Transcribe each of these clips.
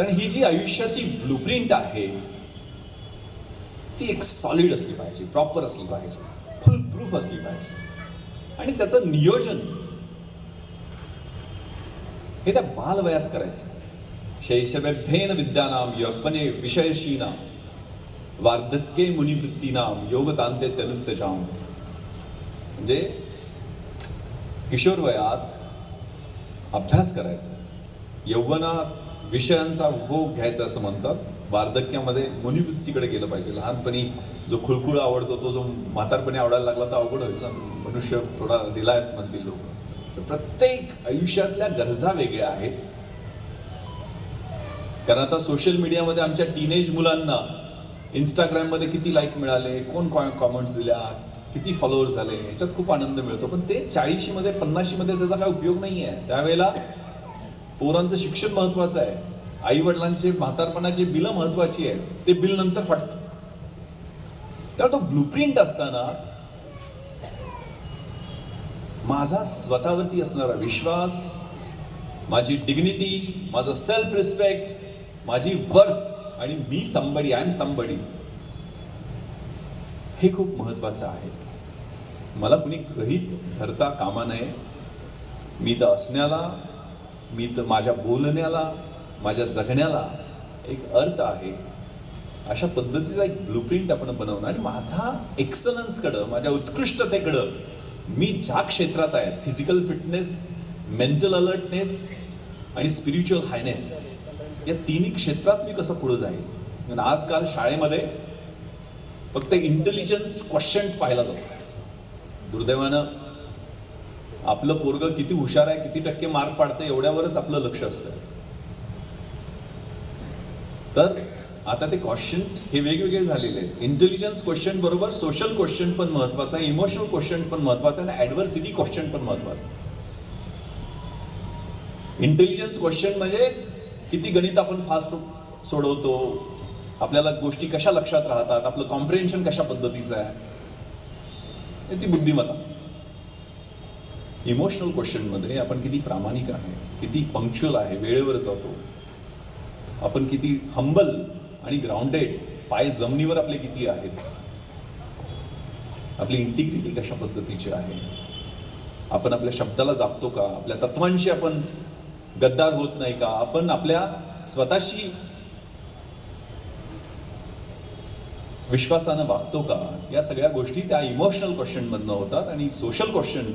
कारण ही जी आयुष्याची ब्लूप्रिंट आहे ती एक सॉलिड असली पाहिजे, प्रॉपर असली पाहिजे, फुल प्रूफ असली पाहिजे. आणि त्याचं नियोजन हे त्या बालवयात करायचं. शैशवेभ्येन विद्यानाम यौवने विषयशीनाम वार्धक्ये मुनिवृत्तीनाम योगतांते तनुत्तजाम. म्हणजे किशोर वयात अभ्यास करायचा, यौवनात विषयांचा उपभोग घ्यायचा असं म्हणतात, वार्धक्यामध्ये मुनिवृत्तीकडे गेलं पाहिजे. लहानपणी जो खुळखुळ आवडतो तो जो म्हातारपणी आवडायला लागला तर अवघड होईल ना, मनुष्य थोडा रिलायत म्हणतील लोक. प्रत्येक आयुष्यातल्या गरजा वेगळ्या आहेत. कारण आता सोशल मीडियामध्ये आमच्या टीनेज मुलांना इंस्टाग्राममध्ये किती लाईक मिळाले, कोण कॉमेंट्स दिल्या, किती फॉलोअर्स झाले, याच्यात खूप आनंद मिळतो. पण ते 40मध्ये 50मध्ये त्याचा काय उपयोग नाही आहे. त्यावेळेला पोरांचं शिक्षण महत्वाचं आहे, आई वडिलांचे म्हातारपणाची बिलं महत्वाची आहे, ते बिल नंतर फाटतं. तर तो ब्लूप्रिंट असताना माझा स्वतःवरती असणारा विश्वास, माझी डिग्निटी, माझा सेल्फ रिस्पेक्ट, माझी वर्थ आणि me somebody, I am somebody, हे खूप महत्वाचं आहे. मला कुणी गृहीत धरता कामा नये. मी तर असण्याला, मी तर माझ्या बोलण्याला, माझ्या जगण्याला एक अर्थ आहे. अशा पद्धतीचा एक ब्लूप्रिंट आपण बनवणं आणि माझा एक्सलन्सकडं, माझ्या उत्कृष्टतेकडं, मी ज्या क्षेत्रात आहे, फिजिकल फिटनेस, मेंटल अलर्टनेस आणि स्पिरिच्युअल हायनेस, या तिन्ही क्षेत्रात मी कसं पुढे जाईल. कारण आजकाल शाळेमध्ये फक्त इंटेलिजन्स क्वेश्चन पाहिला जातो. दुर्दैवानं आपलं पोरगं किती हुशार आहे, किती टक्के मार्क पाडतं एवढ्यावरच आपलं लक्ष असतं. तर आता ते क्वेश्चन हे वेगवेगळे झालेले आहेत. इंटेलिजन्स क्वेश्चन बरोबर सोशल क्वेश्चन पण महत्वाचा आहे, इमोशनल क्वेश्चन पण महत्वाचा आहे आणि ॲडव्हर्सिटी क्वेश्चन पण महत्वाचं आहे. इंटेलिजन्स क्वेश्चन म्हणजे किती गणित आपण फास्ट सोडवतो, आपल्याला गोष्टी कशा लक्षात राहतात, आपलं कॉम्प्रिहेन्शन कशा पद्धतीचं आहे, ती बुद्धिमत्ता. इमोशनल क्वेश्चनमध्ये आपण किती प्रामाणिक आहे, किती पंक्च्युअल आहे, वेळेवर जातो, आपण किती हंबल आणि ग्राउंडेड, पाय जमिनीवर आपले किती आहेत, आपली इंटिग्रिटी कशा पद्धतीची आहे, आपण आपल्या शब्दाला जागतो का, आपल्या तत्वांशी आपण गद्दार होत नाही का, आपण आपल्या स्वतःशी विश्वासानं वागतो का, या सगळ्या गोष्टी त्या इमोशनल क्वेश्चन मधनं होतात. आणि सोशल क्वेश्चन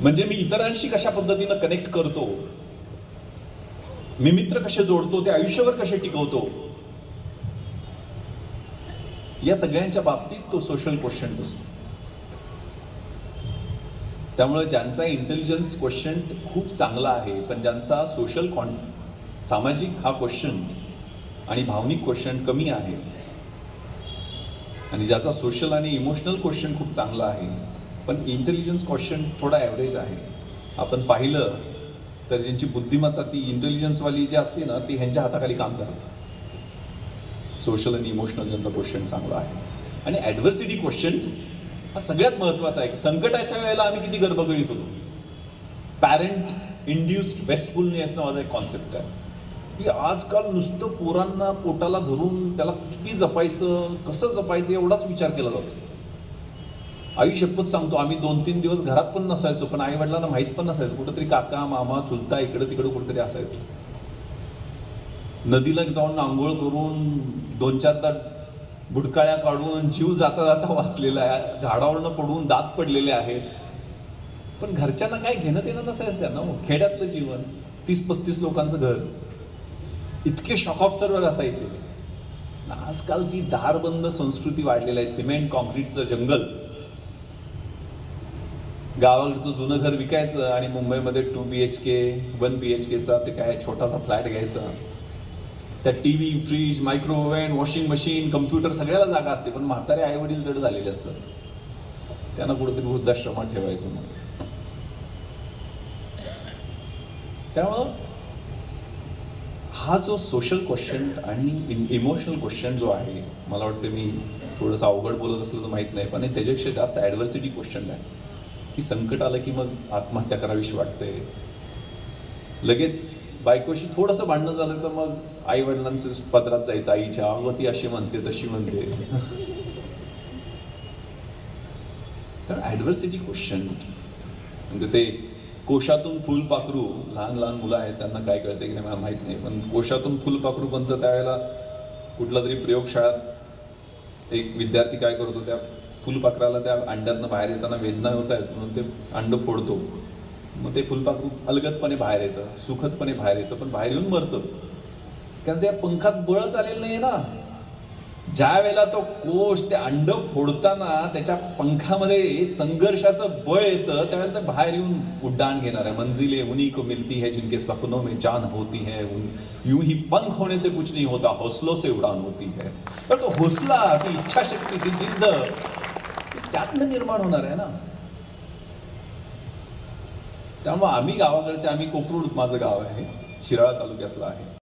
म्हणजे मी इतरांशी कशा पद्धतीनं कनेक्ट करतो, मी मित्र कसे जोडतो, ते आयुष्यभर कसे टिकवतो, या सगळ्यांच्या बाबतीत तो सोशल क्वेश्चन असतो. त्यामुळे ज्यांचा इंटेलिजन्स क्वेश्चन खूप चांगला आहे पण ज्यांचा सोशल सामाजिक हा क्वेश्चन आणि भावनिक क्वेश्चन कमी आहे आणि ज्याचा सोशल आणि इमोशनल क्वेश्चन खूप चांगला आहे पण इंटेलिजन्स क्वेश्चन थोडा ॲव्हरेज आहे, आपण पाहिलं तर ज्यांची बुद्धिमत्ता ती इंटेलिजन्सवाली जी असते ना ती ह्यांच्या हाताखाली काम करते. सोशल आणि इमोशनल ज्यांचा क्वेश्चन चांगला आहे. आणि ॲडव्हर्सिटी क्वेश्चन हा सगळ्यात महत्त्वाचा आहे. संकटाच्या वेळेला आम्ही किती गर्भगळीत होतो. पॅरेंट इंड्युस्ड वेस्टफुलनेस नावाचा एक कॉन्सेप्ट आहे की आजकाल नुसतं पोरांना पोटाला धरून त्याला किती जपायचं, कसं जपायचं एवढाच विचार केला जातो. आई शपथ सांगतो, आम्ही 2-3 दिवस घरात पण नसायचो पण आई वडिलांना माहीत पण नसायचं, कुठंतरी काका मामा चुलता इकडं तिकडं कुठंतरी असायचं. नदीला जाऊन आंघोळ करून 2-4 बुडकाळ्या काढून जीव जाता जाता वाचलेला आहे, झाडावरनं पडून दात पडलेले आहेत. पण घरच्यांना काय घेणं देणं नसायचं त्यांना. खेड्यातलं जीवन, 30-35 लोकांचं घर, इतके शॉक ऑब्झर्वर असायचे. आजकाल ती दारबंद संस्कृती वाढलेली आहे. सिमेंट कॉन्क्रीटचं जंगल, गावाकडचं जुनं घर विकायचं आणि मुंबईमध्ये 2 BHK 1 BHKचा ते काय छोटासा फ्लॅट घ्यायचा. त्या TV, fridge, microwave, washing machine, computer सगळ्याला जागा असते पण म्हातारे आई वडील जड झालेले असतात, त्यांना कुठेतरी वृद्धाश्रमात ठेवायचं. मग त्यामुळं हा जो सोशल क्वेश्चन आणि इमोशनल क्वेश्चन जो आहे, मला वाटतं मी थोडंसं अवघड बोलत असलं तर माहीत नाही पण त्याच्यापेक्षा जास्त ॲडव्हर्सिटी क्वेश्चन आहे की संकट आलं की मग आत्महत्या करावीशी वाटते, लगेच बायकोशी थोडंसं भांडणं झालं तर मग आई वडिलांचं पदरात जायचं आईच्या, अगं ती अशी म्हणते तशी म्हणते. तर ॲडव्हर्सिटी क्वेश्चन म्हणजे ते कोशातून फुलपाखरू, लहान लहान मुलं आहेत त्यांना काय कळते की नाही मला माहीत नाही, पण कोशातून फुलपाखरू बनतं त्यावेळेला कुठला तरी प्रयोगशाळात एक विद्यार्थी काय करतो, त्या फुलपाखराला त्या अंड्यातनं बाहेर येताना वेदना होत आहेत म्हणून ते अंड फोडतो. मग ते फुलपाखरू अलगदपणे बाहेर येतं, सुखदपणे बाहेर येतं, पण बाहेर येऊन मरतं कारण त्या पंखात बळच आलेलं नाही ना. ज्या वेळेला तो कोश ते अंड फोडताना त्याच्या पंखामध्ये संघर्षाचं बळ येतं त्यावेळेला ते बाहेर येऊन उड्डाण घेणार आहे. मंजिले उन्हीं को मिलती है जिनके सपनों में जान होती है, यूं ही पंख होने से कुछ नहीं होता, हौसलों से उड़ान होती है. तर तो हौसला, ती इच्छाशक्ती, ती जिद्द त्यातनं निर्माण होणार आहे ना. त्यामुळे आम्ही गावाकडचे, आम्ही कोकरूड माझं गाव आहे, शिराळा तालुक्यातलं आहे.